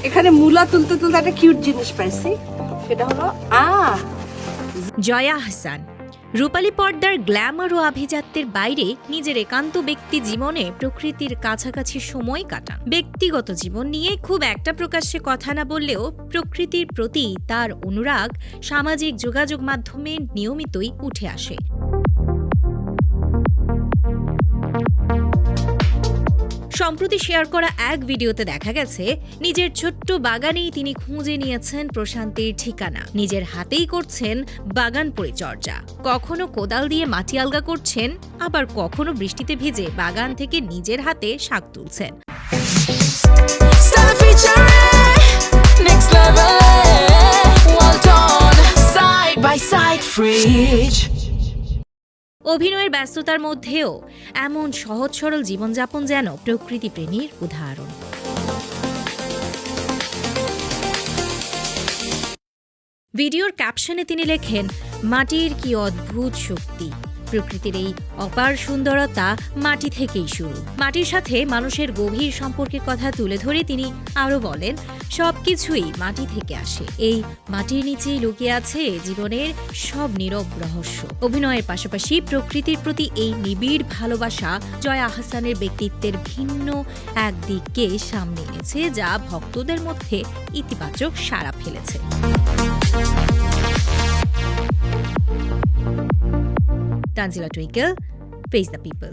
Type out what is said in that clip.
এখানে মূলা তুলতে তুলতে একটা কিউট জিনিস পাইছি, সেটা হলো জয়া আহসান রূপালী পর্দার গ্ল্যামার ও আভিজাত্যের বাইরে নিজের একান্ত ব্যক্তি জীবনে প্রকৃতির কাছাকাছি সময় কাটান। ব্যক্তিগত জীবন নিয়ে খুব একটা প্রকাশ্যে কথা না বললেও প্রকৃতির প্রতি তার অনুরাগ সামাজিক যোগাযোগ মাধ্যমে নিয়মিতই উঠে আসে। সম্প্রতি শেয়ার করা এক ভিডিওতে দেখা গেছে নিজের ছোট্ট বাগানেই তিনি খুঁজে নিয়েছেন প্রশান্তির ঠিকানা। নিজের হাতেই করছেন বাগান পরিচর্যা, কখনো কোদাল দিয়ে মাটি আলগা করছেন, আবার কখনো বৃষ্টিতে ভিজে বাগান থেকে নিজের হাতে শাক তুলছেন। অভিনয়ের ব্যস্ততার মধ্যেও এমন সহজ সরল জীবনযাপন যেন প্রকৃতিপ্রেমীর উদাহরণ। ভিডিওর ক্যাপশনে তিনি লেখেন, মাটির কি অদ্ভুত শক্তি, প্রকৃতির এই অপার সুন্দরতা মাটি থেকেই শুরু। মাটির সাথে মানুষের গভীর সম্পর্কের কথা তুলে ধরে তিনি আরও বলেন, সবকিছুই মাটি থেকে আসে, এই মাটির নিচেই লুকিয়ে আছে জীবনের সব নীরব রহস্য। অভিনয়ের পাশাপাশি প্রকৃতির প্রতি এই নিবিড় ভালোবাসা জয়া আহসানের ব্যক্তিত্বের ভিন্ন এক দিককে সামনে এনেছে, যা ভক্তদের মধ্যে ইতিবাচক সাড়া ফেলেছে। Tanzila Twinkle, face the people.